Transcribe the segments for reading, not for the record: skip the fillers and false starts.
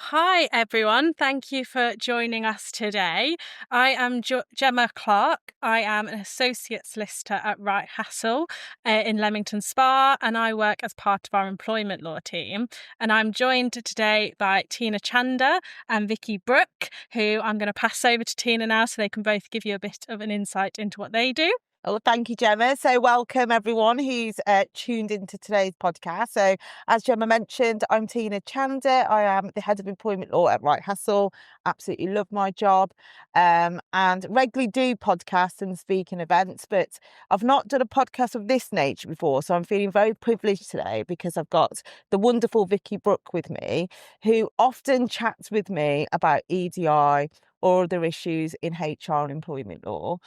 Hi, everyone. Thank you for joining us today. I am Gemma Clark. I am an associate solicitor at Wright Hassel in Leamington Spa, and I work as part of our employment law team. And I'm joined today by Tina Chander and Vicky Brook, who I'm going to pass over to Tina now so they can both give you a bit of an insight into what they do. Oh, thank you, Gemma. So welcome everyone who's tuned into today's podcast. So as Gemma mentioned, I'm Tina Chander. I am the head of employment law at Wright Hassel. Absolutely love my job and regularly do podcasts and speaking events, but I've not done a podcast of this nature before. So I'm feeling very privileged today because I've got the wonderful Vicky Brook with me, who often chats with me about EDI or other issues in HR and employment law.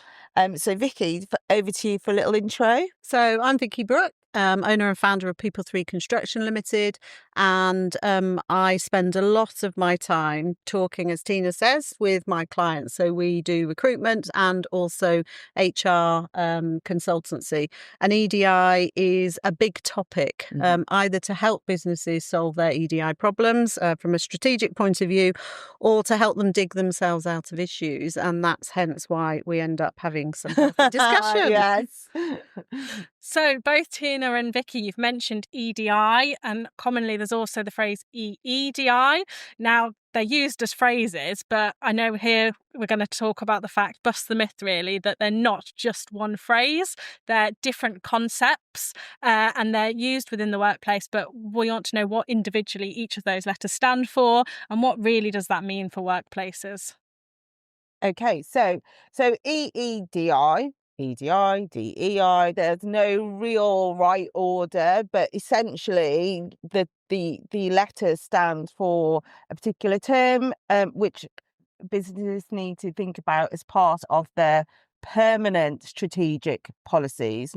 So Vicky, over to you for a little intro. So I'm Vicky Brook, owner and founder of People3 Construction Limited, and I spend a lot of my time talking, as Tina says, with my clients. So we do recruitment and also HR consultancy. And EDI is a big topic, either to help businesses solve their EDI problems from a strategic point of view, or to help them dig themselves out of issues. And that's hence why we end up having some healthy discussion. Yes. So both Tina and Vicky, you've mentioned EDI, and commonly there's also the phrase EEDI. Now, they're used as phrases, but I know here we're going to talk about the fact, bust the myth really, that they're not just one phrase. They're different concepts and they're used within the workplace, but we want to know what individually each of those letters stand for and what really does that mean for workplaces. Okay, so EEDI, EDI, DEI, there's no real right order, but essentially the letters stand for a particular term, which businesses need to think about as part of their permanent strategic policies.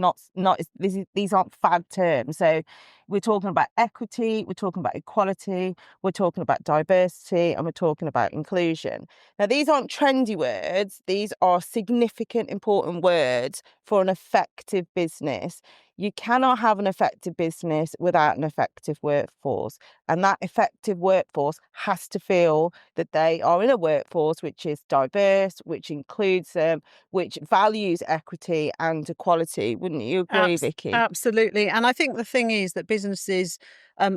These aren't fad terms. So we're talking about equity, we're talking about equality, we're talking about diversity, and we're talking about inclusion. Now, these aren't trendy words. These are significant, important words for an effective business. You cannot have an effective business without an effective workforce. And that effective workforce has to feel that they are in a workforce which is diverse, which includes them, which values equity and equality. Wouldn't you agree, Vicky? Absolutely. And I think the thing is that businesses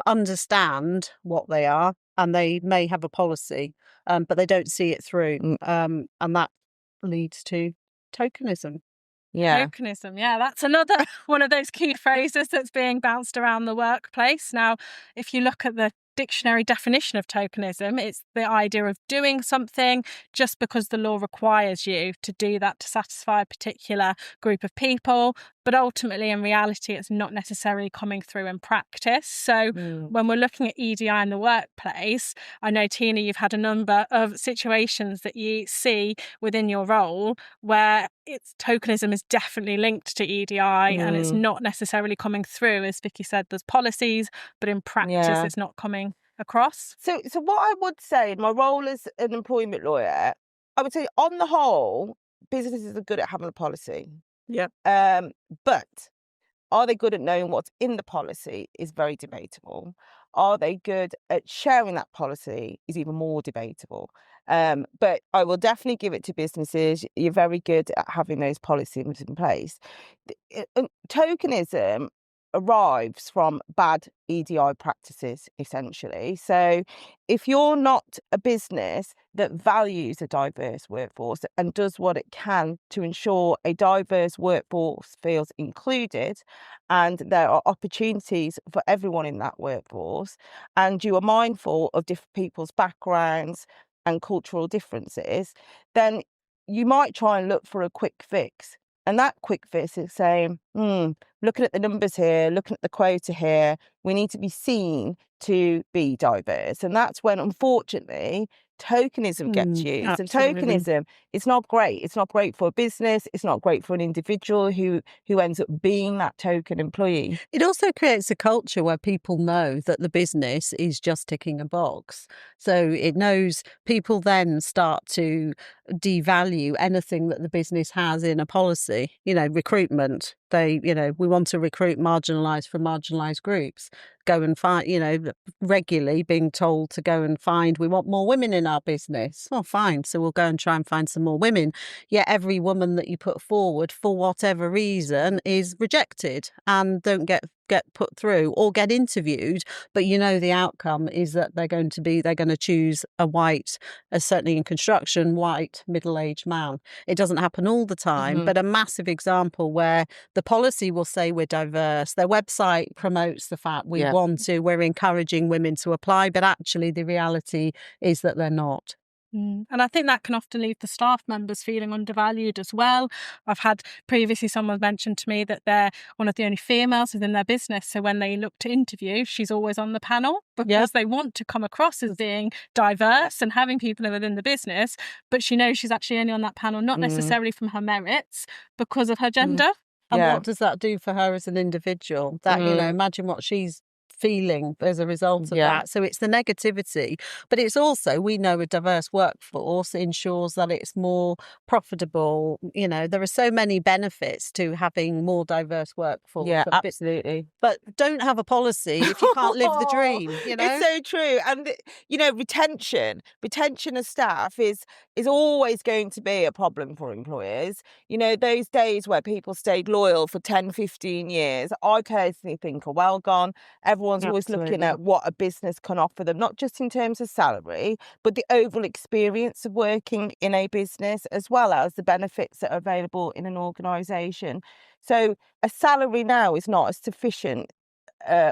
understand what they are and they may have a policy, but they don't see it through. And that leads to tokenism. Yeah. Tokenism, yeah, that's another one of those key phrases that's being bounced around the workplace. Now, if you look at the dictionary definition of tokenism, it's the idea of doing something just because the law requires you to do that to satisfy a particular group of people. But ultimately, in reality, it's not necessarily coming through in practice. So when we're looking at EDI in the workplace, I know, Tina, you've had a number of situations that you see within your role where tokenism is definitely linked to EDI and it's not necessarily coming through. As Vicky said, there's policies, but in practice, it's not coming across. So what I would say in my role as an employment lawyer, I would say on the whole, businesses are good at having a policy. Yeah. But are they good at knowing what's in the policy is very debatable. Are they good at sharing that policy is even more debatable. But I will definitely give it to businesses. You're very good at having those policies in place. Tokenism arrives from bad EDI practices, essentially. So if you're not a business that values a diverse workforce and does what it can to ensure a diverse workforce feels included and there are opportunities for everyone in that workforce, and you are mindful of different people's backgrounds and cultural differences, then you might try and look for a quick fix. And that quick fix is saying, looking at the numbers here, looking at the quota here, we need to be seen to be diverse. And that's when, unfortunately, tokenism gets used. Absolutely. And tokenism, it's not great. It's not great for a business. It's not great for an individual who ends up being that token employee. It also creates a culture where people know that the business is just ticking a box. So it knows people then start to devalue anything that the business has in a policy. Recruitment. We want to recruit marginalised from marginalised groups. go and find, regularly being told to go and find, we want more women in our business. Oh, fine. So we'll go and try and find some more women. Yet every woman that you put forward, for whatever reason, is rejected and don't get put through or get interviewed. But the outcome is that they're going to choose a white, certainly in construction, white middle-aged man. It doesn't happen all the time, but a massive example where the policy will say we're diverse. Their website promotes the fact we're encouraging women to apply, but actually the reality is that they're not. And I think that can often leave the staff members feeling undervalued as well. I've had previously someone mentioned to me that they're one of the only females within their business. So when they look to interview, she's always on the panel because they want to come across as being diverse and having people within the business. But she knows she's actually only on that panel, not necessarily from her merits, because of her gender. And what does that do for her as an individual? That, imagine what she's feeling as a result of that. So it's the negativity, but it's also, we know, a diverse workforce ensures that it's more profitable. There are so many benefits to having more diverse workforce. Yeah, absolutely. But don't have a policy if you can't live the dream. It's so true. And retention of staff is always going to be a problem for employers. Those days where people stayed loyal for 10, 15 years, I personally think are well gone. Everyone's always looking at what a business can offer them, not just in terms of salary, but the overall experience of working in a business, as well as the benefits that are available in an organisation. So a salary now is not a sufficient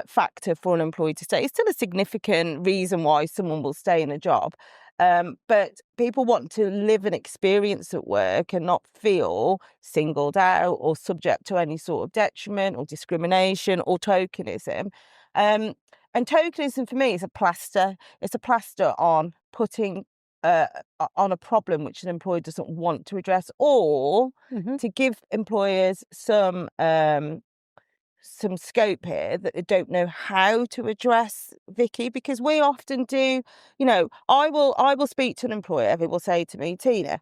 factor for an employee to stay. It's still a significant reason why someone will stay in a job. But people want to live an experience at work and not feel singled out or subject to any sort of detriment or discrimination or tokenism. And tokenism for me is a plaster. It's a plaster on putting on a problem which an employer doesn't want to address, or to give employers some scope here that they don't know how to address, Vicky, because we often do. I will speak to an employer who will say to me, Tina,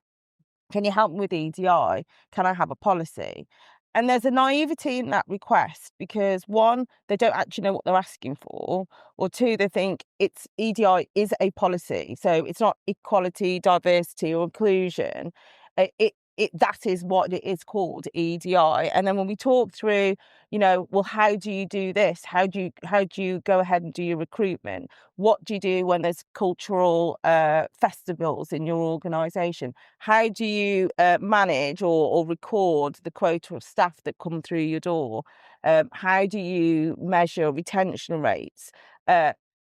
can you help me with EDI? Can I have a policy? And there's a naivety in that request because, one, they don't actually know what they're asking for, or two, they think EDI is a policy, so it's not equality, diversity, or inclusion. That is what it is called, EDI. And then when we talk through, well, how do you do this? How do you go ahead and do your recruitment? What do you do when there's cultural festivals in your organisation? How do you manage or record the quota of staff that come through your door? How do you measure retention rates?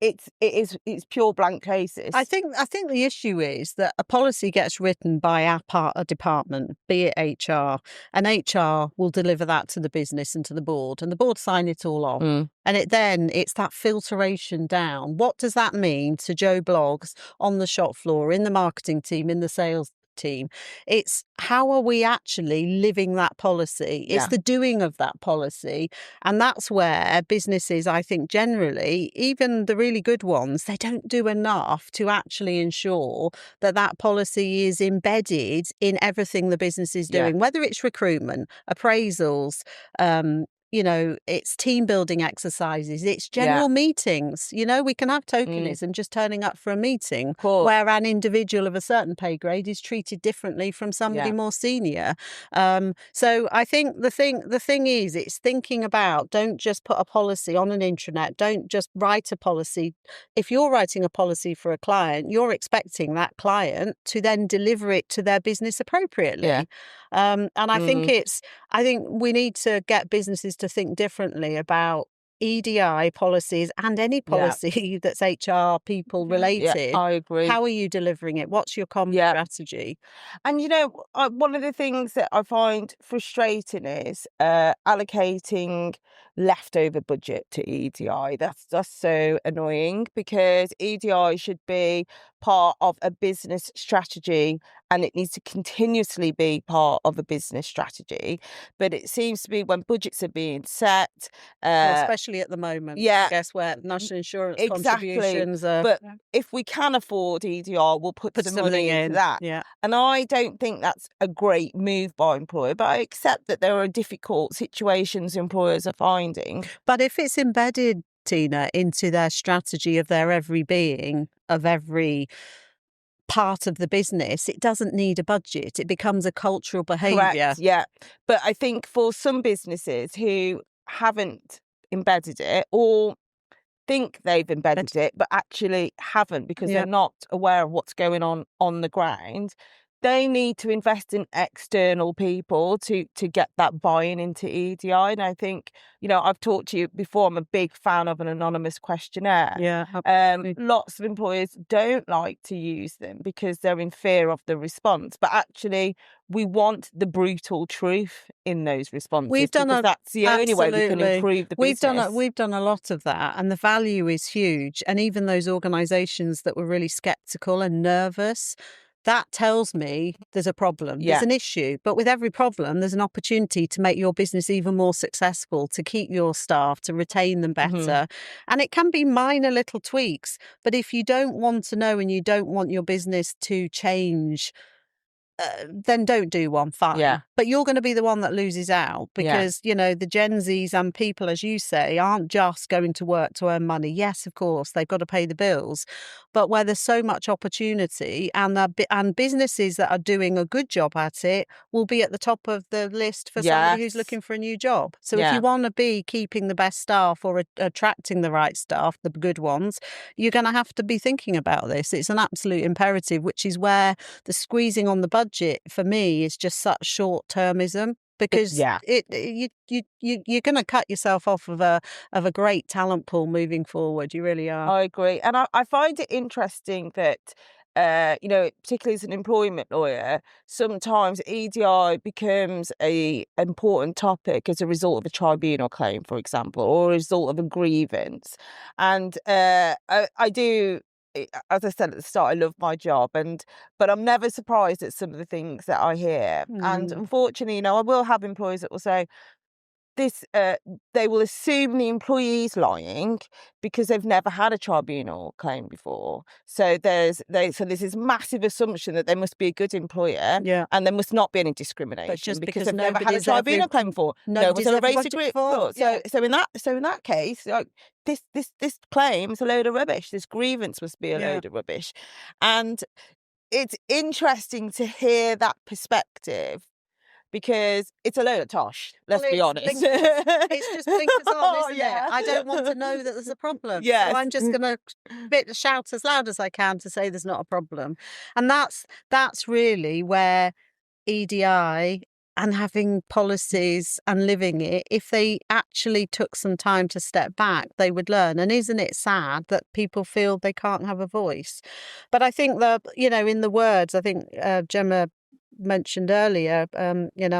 It's pure blank cases. I think the issue is that a policy gets written by a department, be it HR, and HR will deliver that to the business and to the board, and the board sign it all off. And it's that filtration down. What does that mean to Joe Bloggs on the shop floor, in the marketing team, in the sales team? It's how are we actually living that policy? It's the doing of that policy. And that's where businesses, I think generally, even the really good ones, they don't do enough to actually ensure that that policy is embedded in everything the business is doing, whether it's recruitment, appraisals, it's team building exercises, it's general meetings. We can have tokenism just turning up for a meeting where an individual of a certain pay grade is treated differently from somebody more senior. So I think the thing is, it's thinking about, don't just put a policy on an intranet, don't just write a policy. If you're writing a policy for a client, you're expecting that client to then deliver it to their business appropriately. And I think we need to get businesses to think differently about EDI policies and any policy that's HR people related. I agree. How are you delivering it? What's your common strategy? And one of the things that I find frustrating is allocating leftover budget to EDI. That's just so annoying because EDI should be part of a business strategy and it needs to continuously be part of a business strategy. But it seems to be when budgets are being set, especially at the moment, I guess, where national insurance contributions are. But if we can afford EDI, we'll put some money into that. And I don't think that's a great move by employer, but I accept that there are difficult situations employers are finding. But if it's embedded Tina, into their strategy of their every being, of every part of the business, it doesn't need a budget. It becomes a cultural behaviour. Correct, yeah. But I think for some businesses who haven't embedded it, or think they've embedded it but actually haven't, because they're not aware of what's going on the ground, they need to invest in external people to get that buy-in into EDI. And I think, I've talked to you before, I'm a big fan of an anonymous questionnaire. Lots of employers don't like to use them because they're in fear of the response, but actually we want the brutal truth in those responses, because that's the only way we can improve the business. We've done a lot of that, and the value is huge. And even those organisations that were really sceptical and nervous, that tells me there's a problem, there's an issue. But with every problem, there's an opportunity to make your business even more successful, to keep your staff, to retain them better. And it can be minor little tweaks. But if you don't want to know and you don't want your business to change, then don't do one, fine. Yeah. But you're going to be the one that loses out, because, the Gen Zs and people, as you say, aren't just going to work to earn money. Yes, of course, they've got to pay the bills. But where there's so much opportunity, and businesses that are doing a good job at it will be at the top of the list for somebody who's looking for a new job. So if you want to be keeping the best staff or attracting the right staff, the good ones, you're going to have to be thinking about this. It's an absolute imperative, which is where the squeezing on the budget for me is just such short-termism, because you're going to cut yourself off of a great talent pool moving forward. You really are. I agree, and I find it interesting that particularly as an employment lawyer, sometimes EDI becomes a important topic as a result of a tribunal claim, for example, or a result of a grievance. And I do, as I said at the start, I love my job, but I'm never surprised at some of the things that I hear. And unfortunately, I will have employers that will say this, they will assume the employee's lying because they've never had a tribunal claim before. So there's this massive assumption that they must be a good employer, and there must not be any discrimination, but just because they've never had a tribunal claim before. No one's ever raised a grievance before. So in that case, like, this claim is a load of rubbish. This grievance must be a load of rubbish. And it's interesting to hear that perspective, because it's a load of tosh, let's be honest. It's just blinkers on, isn't it? I don't want to know that there's a problem. So I'm just going to shout as loud as I can to say there's not a problem. And that's really where EDI and having policies and living it, if they actually took some time to step back, they would learn. And isn't it sad that people feel they can't have a voice? But I think that, in the words, I think Gemma mentioned earlier, in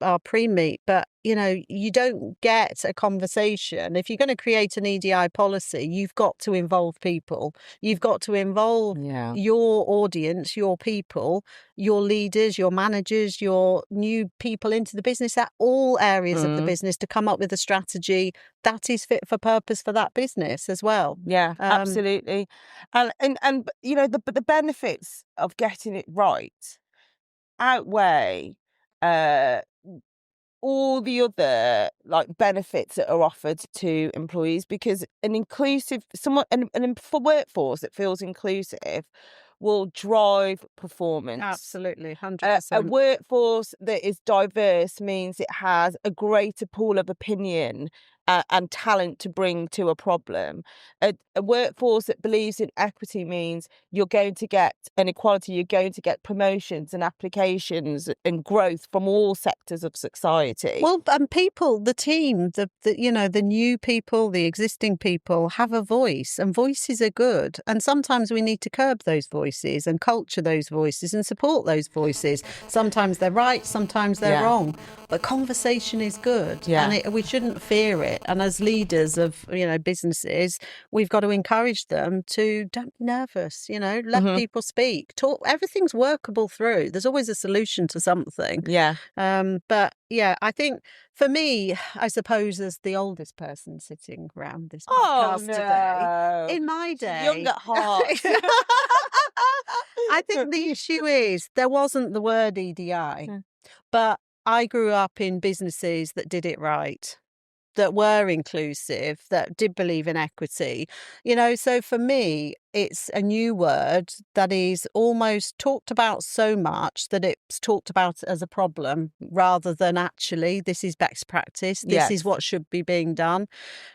our pre-meet, but you don't get a conversation. If you're going to create an EDI policy, you've got to involve people. You've got to involve your audience, your people, your leaders, your managers, your new people into the business, at all areas of the business, to come up with a strategy that is fit for purpose for that business as well. Yeah, absolutely. And the benefits of getting it right outweigh all the other benefits that are offered to employees, because for workforce that feels inclusive will drive performance. Absolutely, 100%. A workforce that is diverse means it has a greater pool of opinion and talent to bring to a problem. A workforce that believes in equity means you're going to get an equality, you're going to get promotions and applications and growth from all sectors of society. Well, and people, the team, the new people, the existing people have a voice, and voices are good. And sometimes we need to curb those voices and culture those voices and support those voices. Sometimes they're right, sometimes they're wrong. But conversation is good, and we shouldn't fear it. And as leaders of businesses, we've got to encourage them to don't be nervous. Let people speak, talk. Everything's workable through. There's always a solution to something. But I think for me, I suppose, as the oldest person sitting around this podcast today, in my day, young at heart. I think the issue is there wasn't the word EDI, but I grew up in businesses that did it right. that were inclusive, that did believe in equity. You know, so for me, it's a new word that is almost talked about so much that it's talked about as a problem rather than actually this is best practice. This is Yes. what should be being done.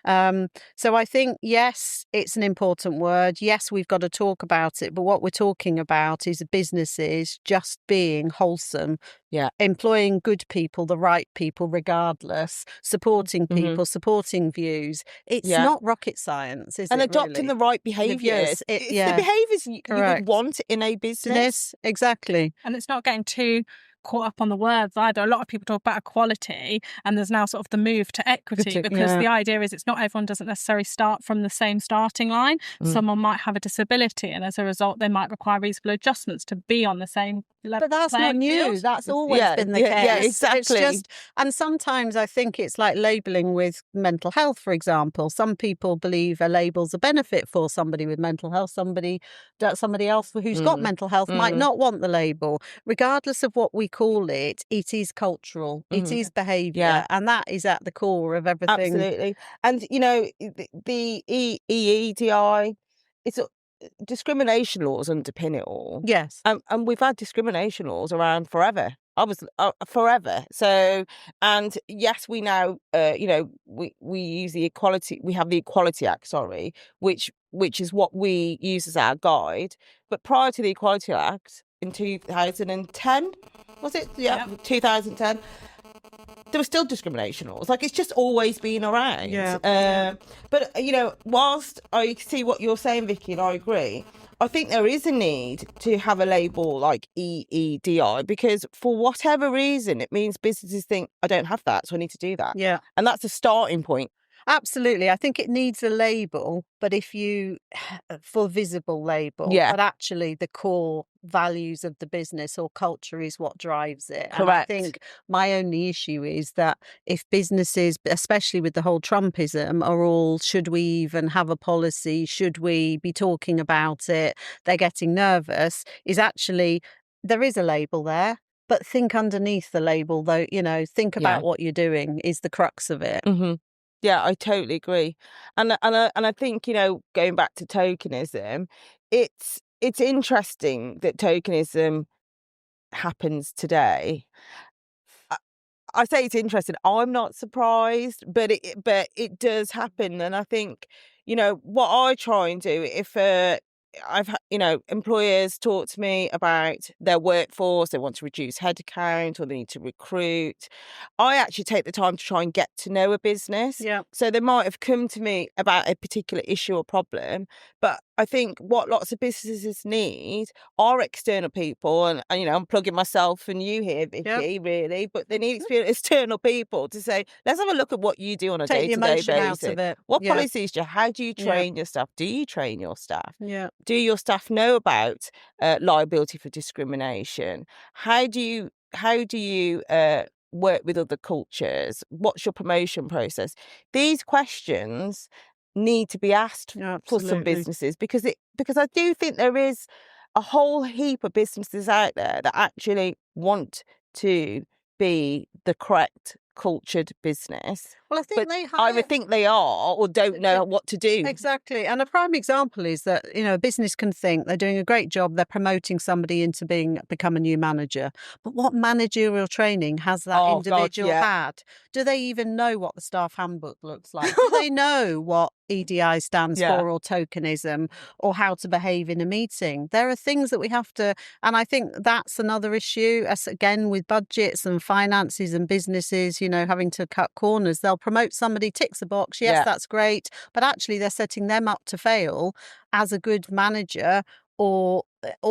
So I think, yes, it's an important word. Yes, we've got to talk about it. But what we're talking about is businesses just being wholesome. Yeah. Employing good people, the right people, regardless, supporting Mhm. people, supporting views. It's Yeah. not rocket science, is And it? adopting really? the right behaviours. It's the Yeah, behaviours you would correct. want in a business. Business, exactly. And it's not getting too caught up on the words either. A lot of people talk about equality, and there's now sort of the move to equity, because Yeah. the idea is it's not everyone doesn't necessarily start from the same starting line. Someone might have a disability, and as a result they might require reasonable adjustments to be on the same level. But that's not playing new. field. That's always Yeah, been the yeah, case. yeah, It's exactly. just, and sometimes I think it's like labelling with mental health, for example. Some people believe a label's a benefit for somebody with mental health. Somebody else who's got mental health might not want the label. Regardless of what we call it, it is cultural. It is behaviour. Yeah. And that is at the core of everything. Absolutely. And, you know, the EEDI, it's discrimination laws underpin it all. Yes. And we've had discrimination laws around forever. Forever. So, and yes, we now, you know, we use we have the Equality Act, sorry, which is what we use as our guide. But prior to the Equality Act in 2010, was it? Yeah. 2010. There were still discrimination laws. Like, it's just always been around. Yeah. But, you know, whilst I see what you're saying, Vicky, and I agree, I think there is a need to have a label like EEDI, because for whatever reason, it means businesses think, I don't have that, so I need to do that. Yeah. And that's a starting point. Absolutely. I think it needs a label, but for visible label, Yeah. but actually the core values of the business or culture is what drives it. Correct. And I think my only issue is that if businesses, especially with the whole Trumpism, are all, should we even have a policy? Should we be talking about it? They're getting nervous. Is actually, there is a label there. But think underneath the label, though, you know, think about what you're doing is the crux of it. Mm-hmm. Yeah, I totally agree. And I think, you know, going back to tokenism, it's interesting that tokenism happens today. I say it's interesting. I'm not surprised, but it does happen. And I think, you know, what I try and do, if you know, employers talk to me about their workforce, they want to reduce headcount or they need to recruit, I actually take the time to try and get to know a business. Yeah. So they might have come to me about a particular issue or problem, but I think what lots of businesses need are external people, and you know, I'm plugging myself and you here, Vicky, really, but they need external people to say, let's have a look at what you do on a Take the day-to-day emotion basis. out of it. What Yeah. policies do you? How do you train your staff? Do you train your staff? Yeah. Do your staff know about liability for discrimination? How do you work with other cultures? What's your promotion process? These questions need to be asked for some businesses, because I do think there is a whole heap of businesses out there that actually want to be the correct cultured business. Well, I think but they either think they are or don't know what to do. Exactly. And a prime example is that, you know, a business can think they're doing a great job, they're promoting somebody into become a new manager. But what managerial training has that individual had? Do they even know what the staff handbook looks like? Do they know what EDI stands for, or tokenism, or how to behave in a meeting? There are things that we have to, and I think that's another issue, as again with budgets and finances and businesses, you know, having to cut corners. They'll promote somebody, ticks a box, yes, that's great, but actually they're setting them up to fail as a good manager or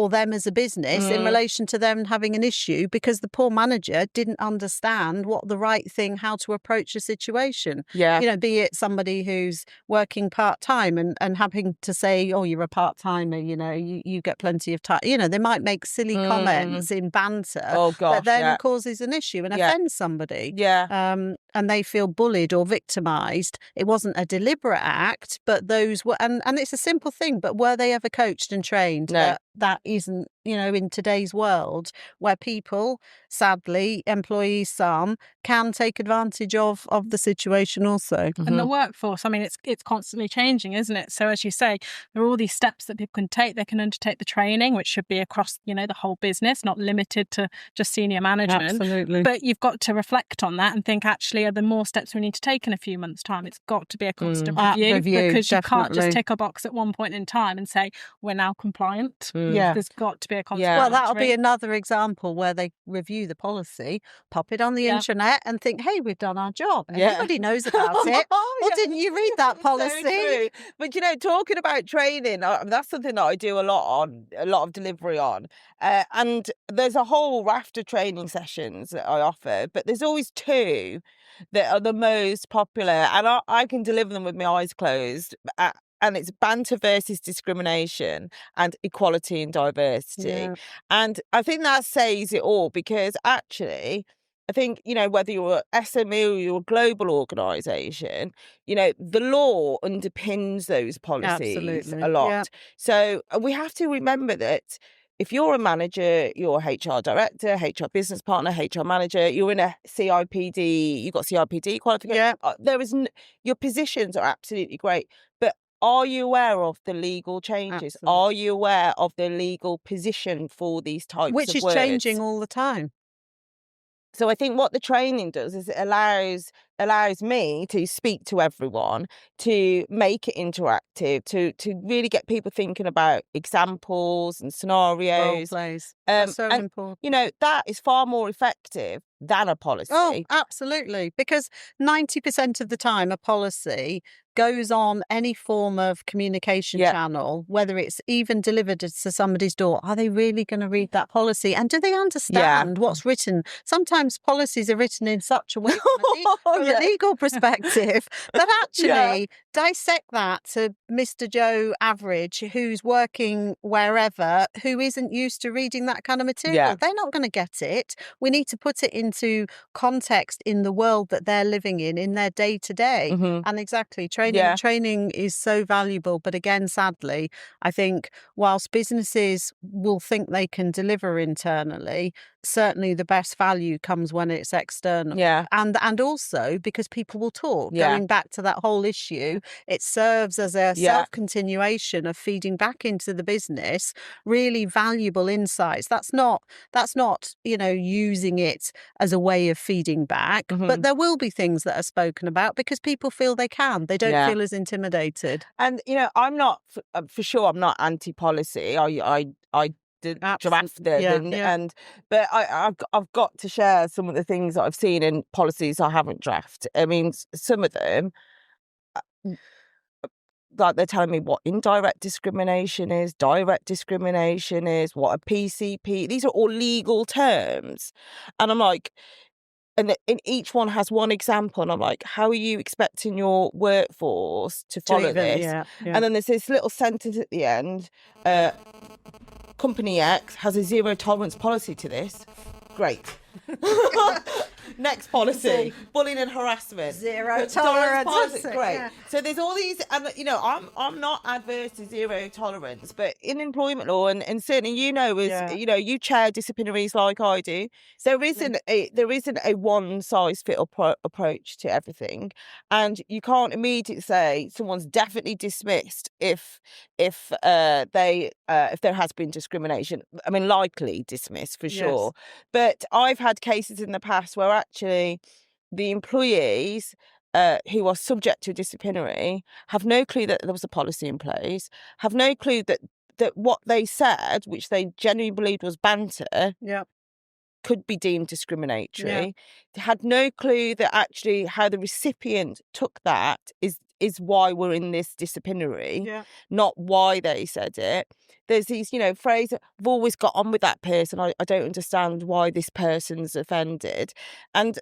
them as a business in relation to them having an issue, because the poor manager didn't understand what the right thing, how to approach a situation. You know, be it somebody who's working part-time and having to say, oh, you're a part-timer, you know, you get plenty of time. You know, they might make silly comments in banter that then causes an issue and offends somebody. And they feel bullied or victimised. It wasn't a deliberate act, but those were, and it's a simple thing, but were they ever coached and trained that isn't, in today's world where people, sadly, employees, some, can take advantage of the situation also. And the workforce, I mean, it's constantly changing, isn't it? So as you say, there are all these steps that people can take. They can undertake the training, which should be across, the whole business, not limited to just senior management. Absolutely. But you've got to reflect on that and think, actually, are there more steps we need to take in a few months' time? It's got to be a constant review, because you can't just tick a box at one point in time and say, we're now compliant. Yeah. There's got to be a constant Well, that'll be monitoring. another example where they review the policy, pop it on the intranet and think, hey, we've done our job. Everybody knows about it. Well, didn't you read that policy? So true. But talking about training, that's something that I do a lot of delivery on. And there's a whole raft of training sessions that I offer, but there's always two that are the most popular, and I can deliver them with my eyes closed. And it's banter versus discrimination and equality and diversity. Yeah. And I think that says it all, because actually, I think, whether you're an SME or you're a global organisation, the law underpins those policies a lot. Yeah. So we have to remember that if you're a manager, you're a HR director, HR business partner, HR manager, you're in a CIPD, you've got CIPD qualification. Yeah. Your positions are absolutely great. But are you aware of the legal changes? Absolutely. Are you aware of the legal position for these types Which of is words? changing all the time. So I think what the training does is it allows me to speak to everyone, to make it interactive, to really get people thinking about examples and Role scenarios. plays. That's so and important. that is far more effective than a policy. Oh, absolutely. Because 90% of the time, a policy goes on any form of communication channel, whether it's even delivered to somebody's door. Are they really going to read that policy? And do they understand what's written? Sometimes policies are written in such a way from a legal perspective that actually dissect that to Mr. Joe Average, who's working wherever, who isn't used to reading that kind of material. They're not going to get it. We need to put it into context in the world that they're living in their day-to-day. And exactly, training is so valuable. But again, sadly, I think whilst businesses will think they can deliver internally, certainly the best value comes when it's external. And also because people will talk. Going back to that whole issue, it serves as a self-continuation of feeding back into the business really valuable insights. That's not using it as a way of feeding back, but there will be things that are spoken about because people feel they can. They don't feel as intimidated. And I'm not for sure. I'm not anti-policy. I did drafted but I've got to share some of the things that I've seen in policies I haven't drafted. I mean, some of them, like they're telling me what indirect discrimination is, direct discrimination is, what a PCP. These are all legal terms, and I'm like, and each one has one example, and I'm like, how are you expecting your workforce to follow this? And then there's this little sentence at the end. Company X has a zero tolerance policy to this. Great. Next policy, bullying and harassment. Zero tolerance policy. Great. So there's all these, and I'm not adverse to zero tolerance, but in employment law, and certainly you chair disciplinaries like I do. There isn't a one size fit all approach to everything, and you can't immediately say someone's definitely dismissed if there has been discrimination. I mean, likely dismissed for sure. But I've had cases in the past where actually the employees who are subject to disciplinary have no clue that there was a policy in place, have no clue that what they said, which they genuinely believed was banter, could be deemed discriminatory. They had no clue that actually how the recipient took that is why we're in this disciplinary, not why they said it. There's these, phrases, I've always got on with that person. I don't understand why this person's offended. And,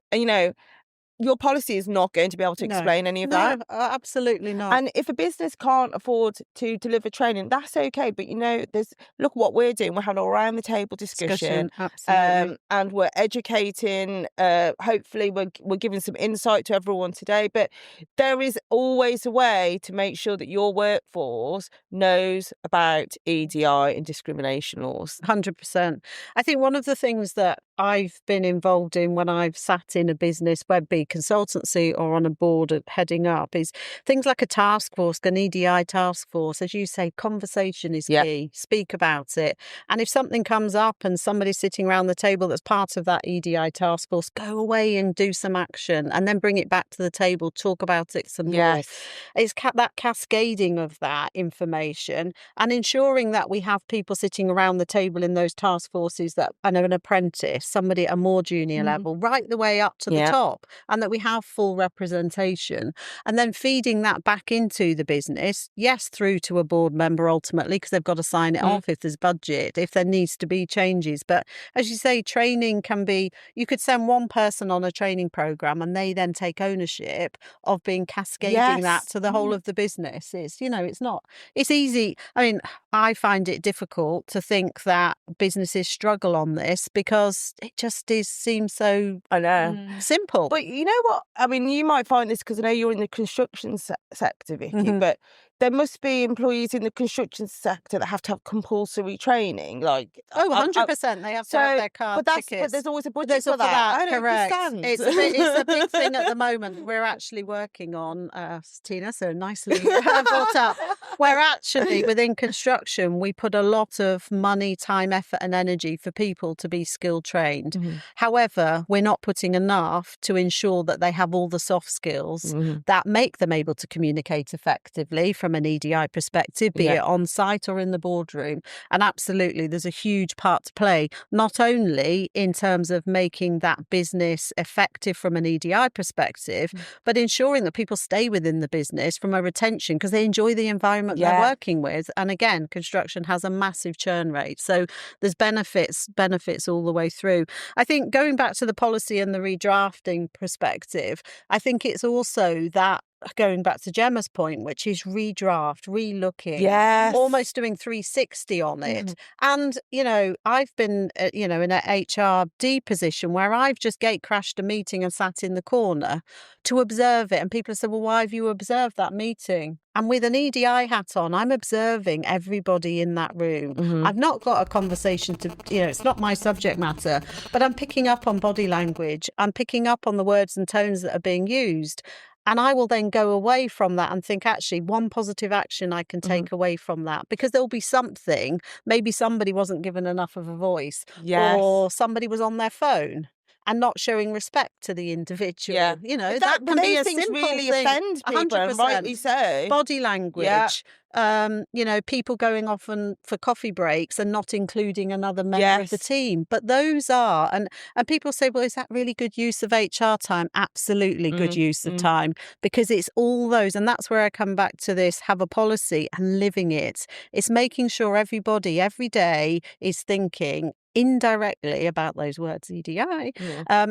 your policy is not going to be able to explain any of that. No, absolutely not. And if a business can't afford to deliver training, that's okay. But look what we're doing. We're having a round the table discussion, absolutely. and we're educating. Hopefully, we're giving some insight to everyone today. But there is always a way to make sure that your workforce knows about EDI and discrimination laws. 100%. I think one of the things that I've been involved in when I've sat in a business, whether it be consultancy or on a board heading up, is things like a task force, an EDI task force. As you say, conversation is key. Speak about it. And if something comes up and somebody's sitting around the table that's part of that EDI task force, go away and do some action and then bring it back to the table, talk about it some more. It's that cascading of that information and ensuring that we have people sitting around the table in those task forces that are an apprentice, somebody at a more junior level, right the way up to the top, and that we have full representation. And then feeding that back into the business, yes, through to a board member ultimately, because they've got to sign it off if there's budget, if there needs to be changes. But as you say, training can be, you could send one person on a training program and they then take ownership of being cascading that to the whole of the business. It's, it's not, it's easy. I mean, I find it difficult to think that businesses struggle on this because it just seems so simple. But you know what? I mean, you might find this because I know you're in the construction sector, Vicky, but there must be employees in the construction sector that have to have compulsory training. Like 100%. They have to have their card tickets. But there's always a budget for that. I don't correct. understand. It's a big thing at the moment. We're actually working on, Tina, so nicely brought up, where actually within construction, we put a lot of money, time, effort and energy for people to be skill trained. However, we're not putting enough to ensure that they have all the soft skills that make them able to communicate effectively from an EDI perspective, be it on site or in the boardroom. And absolutely, there's a huge part to play, not only in terms of making that business effective from an EDI perspective, but ensuring that people stay within the business from a retention because they enjoy the environment they're working with. And again, construction has a massive churn rate. So there's benefits all the way through. I think going back to the policy and the redrafting perspective, I think it's also that going back to Gemma's point, which is redraft, re-looking, almost doing 360 on it. And, I've been, in an HRD position where I've just gate crashed a meeting and sat in the corner to observe it. And people have said, well, why have you observed that meeting? And with an EDI hat on, I'm observing everybody in that room. I've not got a conversation to, it's not my subject matter, but I'm picking up on body language. I'm picking up on the words and tones that are being used. And I will then go away from that and think, actually, one positive action I can take away from that, because there'll be something, maybe somebody wasn't given enough of a voice, or somebody was on their phone and not showing respect to the individual. That can be a simple really thing. Offend people, 100%. Rightly so. Body language. People going off for coffee breaks and not including another member of the team. But those are, and people say, well, is that really good use of HR time? Absolutely good use of time, because it's all those. And that's where I come back to this, have a policy and living it. It's making sure everybody every day is thinking indirectly about those words, EDI,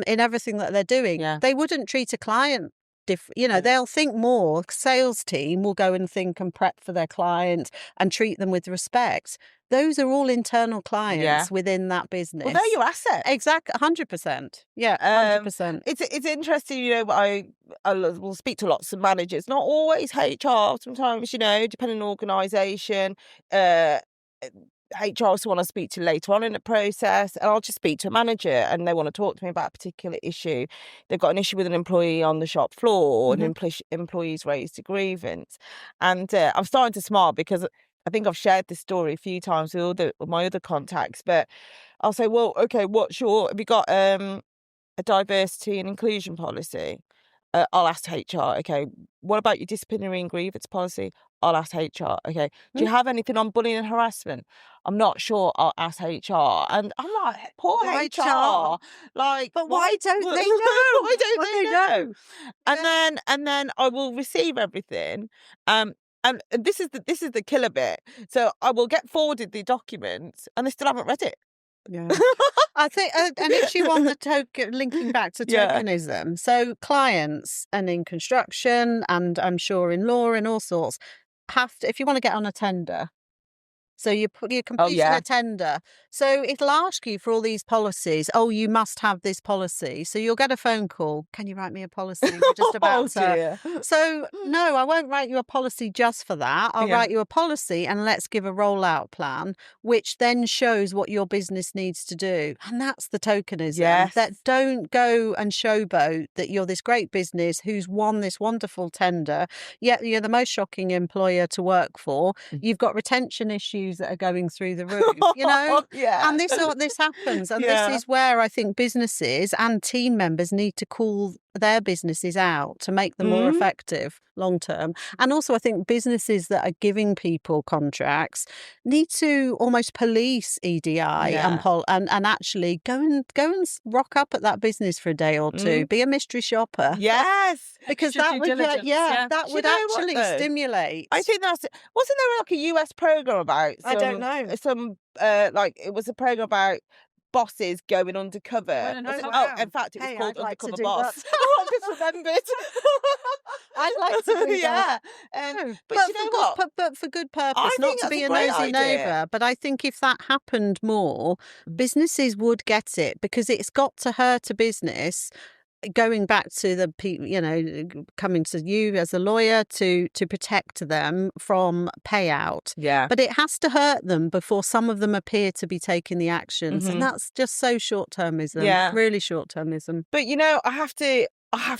in everything that they're doing. They wouldn't treat a client they'll think more. Sales team will go and think and prep for their client and treat them with respect. Those are all internal clients within that business. Well, they're your asset. Exactly, 100%. Yeah, 100%. It's interesting, I will speak to lots of managers, not always HR, sometimes, depending on organisation. HR also want to speak to later on in the process, and I'll just speak to a manager and they want to talk to me about a particular issue. They've got an issue with an employee on the shop floor, and employee's raised a grievance. And I'm starting to smile because I think I've shared this story a few times with my other contacts, but I'll say, well, okay, have you got a diversity and inclusion policy? I'll ask HR, okay, what about your disciplinary and grievance policy? I'll ask HR, okay, do you have anything on bullying and harassment? I'm not sure, I'll ask HR. And I'm like, poor HR. Like, but why don't they know? Why don't they know? And then I will receive everything. And this is the killer bit. So I will get forwarded the documents and they still haven't read it. Yeah. I think an issue on the linking back to Yeah. tokenism. So clients and in construction and I'm sure in law and all sorts have to, if you want to get on a tender, so you're completing yeah. a tender. So it'll ask you for all these policies. Oh, you must have this policy. So you'll get a phone call. Can you write me a policy? We're just about to. dear. So no, I won't write you a policy just for that. I'll Yeah. write you a policy and let's give a rollout plan, which then shows what your business needs to do. And that's the tokenism. Yes. That don't go and showboat that you're this great business who's won this wonderful tender, yet you're the most shocking employer to work for. You've got retention issues that are going through the roof, you know? Yeah. And this happens. And Yeah. this is where I think businesses and team members need to call their businesses out to make them more effective long term. And also I think businesses that are giving people contracts need to almost police EDI and actually go and rock up at that business for a day or two. Be a mystery shopper. Yes. Because Extra that due would diligence, yeah. that Do would you know what, actually though? stimulate. I think wasn't there like a US program about I don't know. some like it was a program about bosses going undercover. I don't Was it- know. oh, in fact, it was Hey, called I'd like to Undercover do Boss. that. I just remembered. I'd like to do Yeah. that. But you know what? But for good purpose, I not think to that's be a a great nosy idea. neighbour. But I think if that happened more, businesses would get it because it's got to hurt a business. Going back to the people, coming to you as a lawyer to protect them from payout. Yeah. But it has to hurt them before some of them appear to be taking the actions. And that's just so short-termism. Yeah. Really short-termism. But I have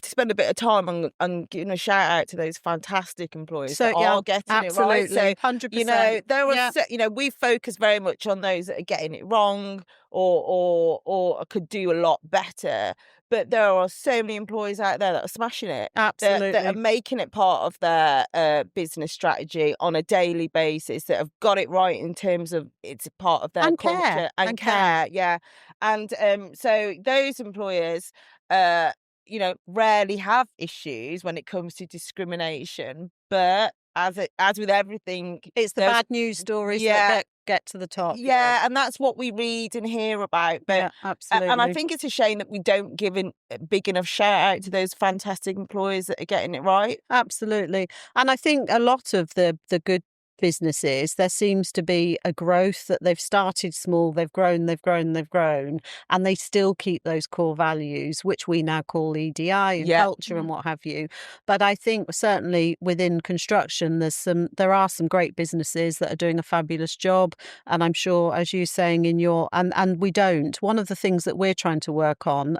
to spend a bit of time on giving a shout out to those fantastic employees that are getting it right. So 100%. there are we focus very much on those that are getting it wrong or could do a lot better. But there are so many employees out there that are smashing it. Absolutely. That are making it part of their business strategy on a daily basis, that have got it right in terms of it's part of their culture and care. Yeah. And so those employers, rarely have issues when it comes to discrimination. But as with everything, it's the bad news stories that get to the top. Yeah, and that's what we read and hear about. But absolutely. And I think it's a shame that we don't give a big enough shout out to those fantastic employers that are getting it right. Absolutely. And I think a lot of the good businesses, there seems to be a growth that they've started small, they've grown, and they still keep those core values, which we now call EDI and culture and what have you. But I think certainly within construction, there are some great businesses that are doing a fabulous job. And I'm sure, as you're saying and we don't. One of the things that we're trying to work on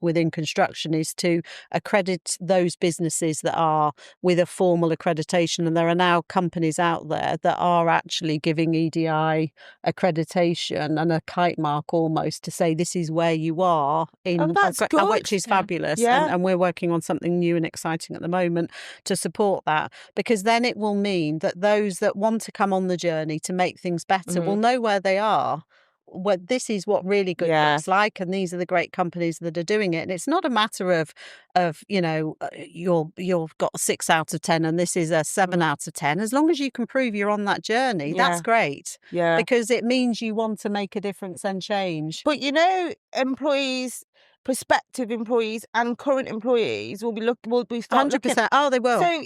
within construction is to accredit those businesses that are with a formal accreditation. And there are now companies out there that are actually giving EDI accreditation and a kite mark almost to say this is where you are in, that's good. Which is fabulous. And we're working on something new and exciting at the moment to support that, because then it will mean that those that want to come on the journey to make things better will know where they are. Well, this is what really good looks like, and these are the great companies that are doing it. And it's not a matter of you've got a 6 out of 10 and this is a 7 out of 10. As long as you can prove you're on that journey, that's great. Yeah, because it means you want to make a difference and change. But employees, prospective employees and current employees will be 100%. Oh, they will. So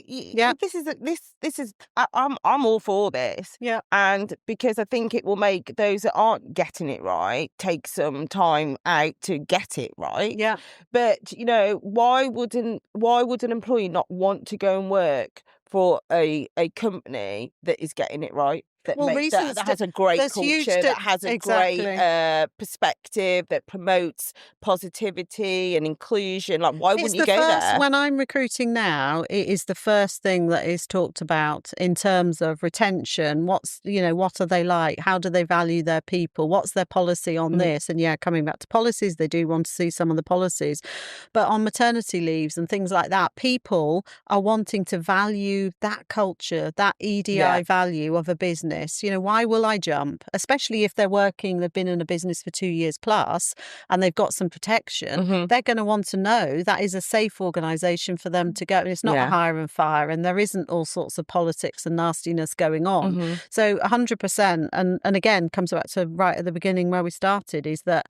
this is I'm all for this. Yeah. And because I think it will make those that aren't getting it right take some time out to get it right. Yeah. But why would an employee not want to go and work for a company that is getting it right? That has a great culture, that has a great perspective, that promotes positivity and inclusion. Like, why wouldn't you go there? When I'm recruiting now, it is the first thing that is talked about in terms of retention. What are they like? How do they value their people? What's their policy on this? And coming back to policies, they do want to see some of the policies. But on maternity leaves and things like that, people are wanting to value that culture, that EDI value of a business. business, why will I jump? Especially if they've been in a business for 2 years plus and they've got some protection, they're going to want to know that is a safe organisation for them to go. And it's not a hire and fire, and there isn't all sorts of politics and nastiness going on. So 100%. And again, comes back to right at the beginning where we started, is that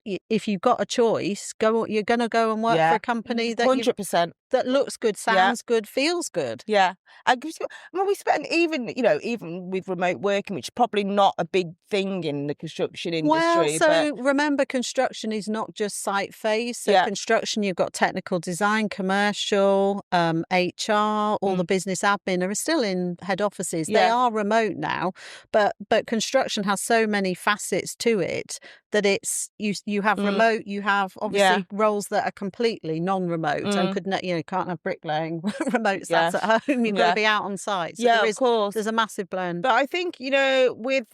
if you've got a choice, you're going to go and work for a company that 100%. that looks good, sounds good, feels good. Yeah. We spend even with remote working, which is probably not a big thing in the construction industry. Well, remember, construction is not just site phase. So construction, you've got technical design, commercial, HR, all the business admin are still in head offices. They are remote now, but construction has so many facets to it that it's you have remote, you have obviously roles that are completely non-remote and can't have bricklaying remote sat at home. You've got to be out on site. So of course. There's a massive blend. But I think, with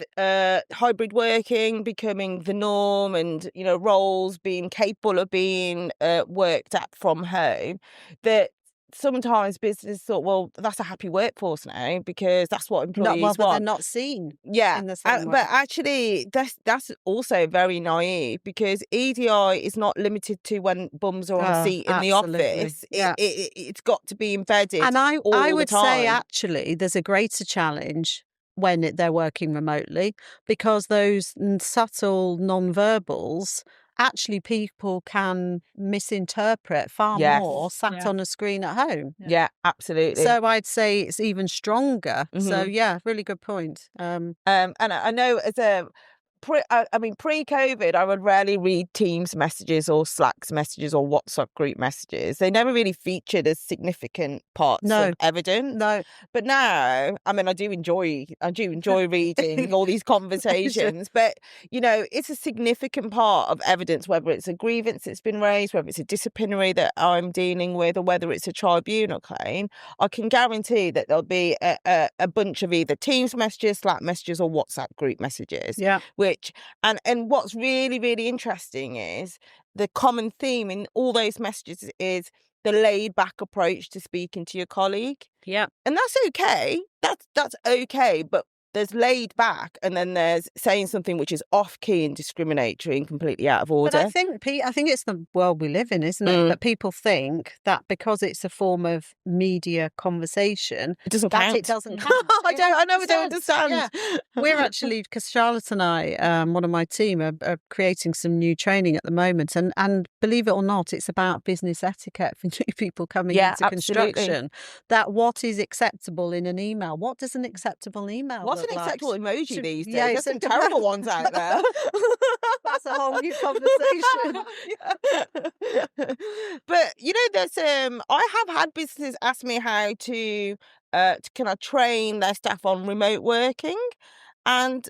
hybrid working becoming the norm and, roles being capable of being worked at from home, that sometimes business thought, well, that's a happy workforce now because that's what employees want. But they're not seen. Yeah, in the same way. But actually, that's also very naive, because EDI is not limited to when bums are on a seat in the office. It's got to be embedded. And I would the time. say actually, there's a greater challenge when they're working remotely, because those subtle non-verbals, actually people can misinterpret far more sat on a screen at home. Yeah, absolutely. So I'd say it's even stronger. So really good point. And I know pre-COVID, I would rarely read Teams messages or Slack's messages or WhatsApp group messages. They never really featured as significant parts of evidence. No. But now, I do enjoy reading all these conversations, but, it's a significant part of evidence, whether it's a grievance that's been raised, whether it's a disciplinary that I'm dealing with, or whether it's a tribunal claim. I can guarantee that there'll be a bunch of either Teams messages, Slack messages, or WhatsApp group messages. Yeah. And what's really, really interesting is the common theme in all those messages is the laid back approach to speaking to your colleague. Yeah. And that's okay. That's okay. But there's laid back, and then there's saying something which is off key and discriminatory and completely out of order. But I think it's the world we live in, isn't it? That people think that because it's a form of media conversation, it doesn't count. It doesn't count. I don't understand. Yeah. We're actually, because Charlotte and I, one of my team, are creating some new training at the moment, and believe it or not, it's about business etiquette for new people coming into construction. That what is acceptable in an email? What does an acceptable email look like? What's an acceptable emoji these days? Yeah, There's some terrible ones out there. That's a whole new conversation. But there's I have had businesses ask me how to can I train their staff on remote working, and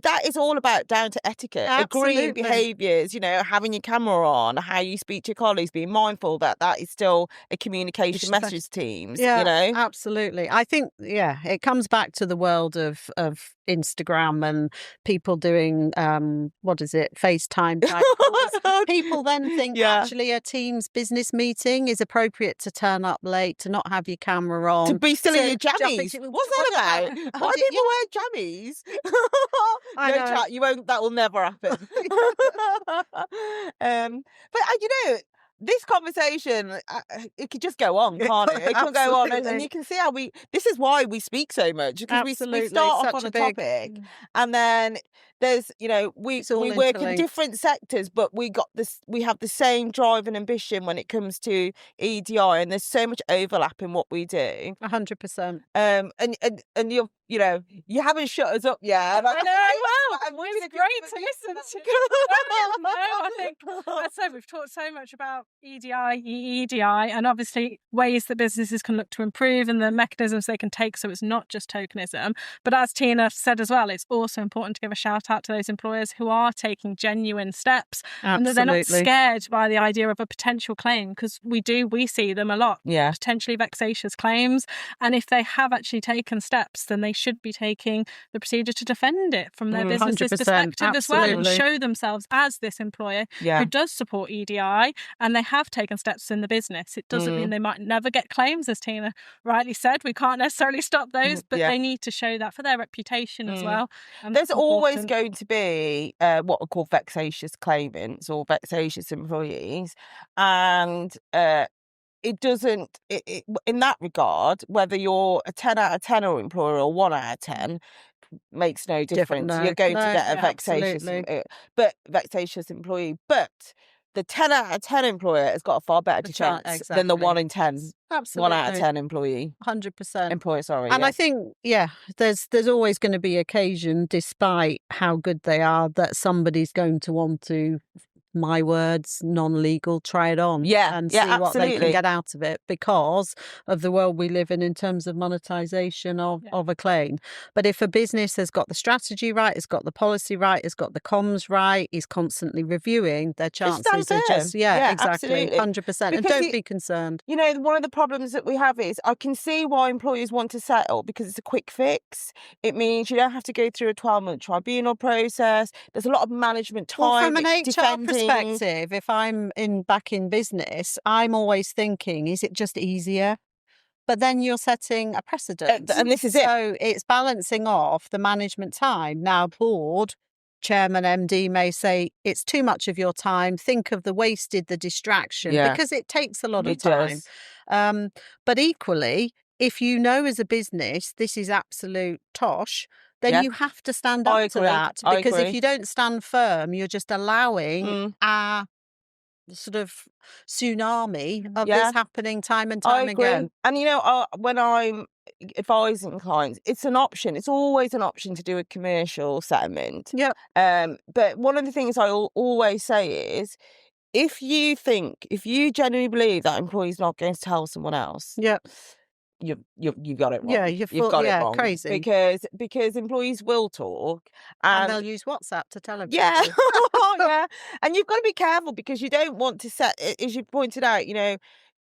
that is all about down to etiquette, agreeing behaviours, having your camera on, how you speak to your colleagues, being mindful that is still a communication message teams, Absolutely. I think, it comes back to the world of Instagram and people doing, FaceTime type calls. People then think actually a Teams business meeting is appropriate to turn up late, to not have your camera on. To be still in your jammies. What's that about? Why do people wear jammies? You won't. That will never happen. But this conversation, it could just go on, can't it? It can go on, and you can see how this is why we speak so much, because we start off on a topic, and then there's, we work in different sectors, but we have the same drive and ambition when it comes to EDI, and there's so much overlap in what we do. 100%. And you haven't shut us up yet. I know. It's great to listen to. I think, as I said, we've talked so much about EDI, EEDI, and obviously ways that businesses can look to improve and the mechanisms they can take, so it's not just tokenism. But as Tina said as well, it's also important to give a shout out to those employers who are taking genuine steps. Absolutely. And that they're not scared by the idea of a potential claim, because we see them a lot, potentially vexatious claims. And if they have actually taken steps, then they should be taking the procedure to defend it from their business's 100%, perspective as well, and absolutely. show themselves as this employer Yeah. who does support EDI, and they have taken steps in the business. It doesn't mean they might never get claims, as Tina rightly said. We can't necessarily stop those, but they need to show that for their reputation as well. There's always going to be what are called vexatious claimants or vexatious employees, and it doesn't, in that regard, whether you're a 10 out of 10 or employer or 1 out of 10, makes no difference. You're going to get a vexatious employee. But the 10 out of 10 employer has got a far better defence than the 1 in 10. Absolutely. 1 out of 10 employee. 100%. Employer, sorry. And I think, there's always going to be occasion, despite how good they are, that somebody's going to want to, my words, non-legal, try it on and see what they can get out of it because of the world we live in terms of monetization of a claim. But if a business has got the strategy right, it's got the policy right, it's got the comms right, is constantly reviewing, their chances are just, exactly, 100%. And don't be concerned. You know, one of the problems that we have is I can see why employers want to settle because it's a quick fix. It means you don't have to go through a 12-month tribunal process. There's a lot of management time. Well, from an HR perspective, if I'm back in business, I'm always thinking, is it just easier? But then you're setting a precedent. And this is it. So it's balancing off the management time. Now, board, chairman, MD may say, it's too much of your time. Think of the distraction, because it takes a lot of time. But equally, if you know as a business, this is absolute tosh, then you have to stand up to that. Because if you don't stand firm, you're just allowing a sort of tsunami of this happening time and time again. And, you know, when I'm advising clients, it's an option. It's always an option to do a commercial settlement. But one of the things I always say is, if you genuinely believe that employee's not going to tell someone else, you've got it wrong. You've got it wrong. Crazy. Because employees will talk and they'll use WhatsApp to tell everybody. And you've got to be careful because you don't want to set, as you pointed out, you know,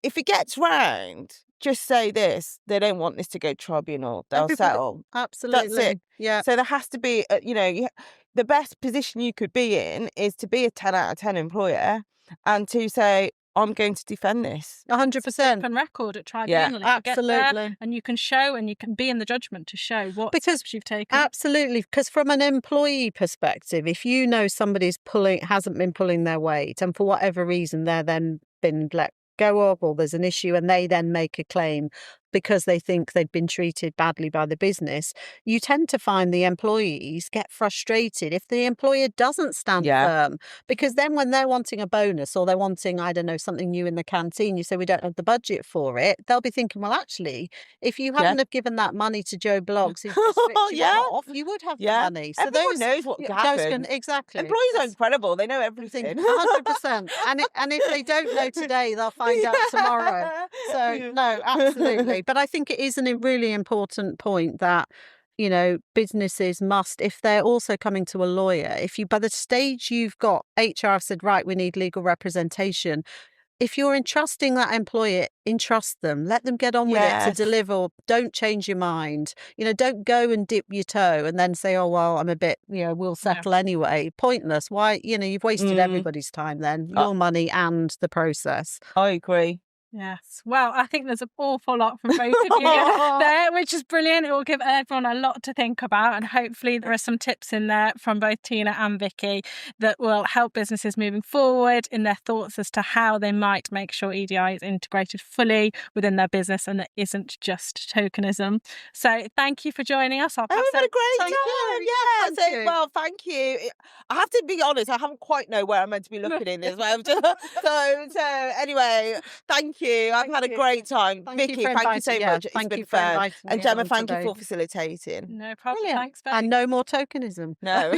if it gets round, just say this: they don't want this to go to tribunal. They'll settle. Absolutely. That's it. Yeah. So there has to be, the best position you could be in is to be a 10 out of 10 employer and to say, I'm going to defend this. 100%. Open record at tribunal. Absolutely. And you can show, and you can be in the judgment to show what steps you've taken. Absolutely. Because from an employee perspective, if you know somebody's hasn't been pulling their weight, and for whatever reason they're then been let go of, or there's an issue, and they then make a claim because they think they've been treated badly by the business, you tend to find the employees get frustrated if the employer doesn't stand firm. Because then when they're wanting a bonus or they're wanting, I don't know, something new in the canteen, you say we don't have the budget for it, they'll be thinking, well, actually, if you hadn't have given that money to Joe Bloggs who's just ripped you off, you would have the money. So everyone knows what happens. Exactly. Employees are incredible. They know everything. 100%. And if they don't know today, they'll find out tomorrow. So, no, absolutely. But I think it is a really important point that, you know, businesses must, if they're also coming to a lawyer, by the stage you've got HR said, right, we need legal representation. If you're entrusting that employer, entrust them. Let them get on with it to deliver. Don't change your mind. You know, don't go and dip your toe and then say, oh, well, I'm a bit, we'll settle anyway. Pointless. Why, you've wasted everybody's time then, your money and the process. I agree. Yes. Well, I think there's an awful lot from both of you there, which is brilliant. It will give everyone a lot to think about. And hopefully there are some tips in there from both Tina and Vicky that will help businesses moving forward in their thoughts as to how they might make sure EDI is integrated fully within their business and it isn't just tokenism. So thank you for joining us. We've had a great time. Well, thank you. I have to be honest, I haven't quite know where I'm meant to be looking in this. So anyway, thank you. I've had a great time. Vicky, thank you so much. It's been fun. And Gemma, thank you for facilitating. No problem. Brilliant. Thanks, babe. And no more tokenism. No.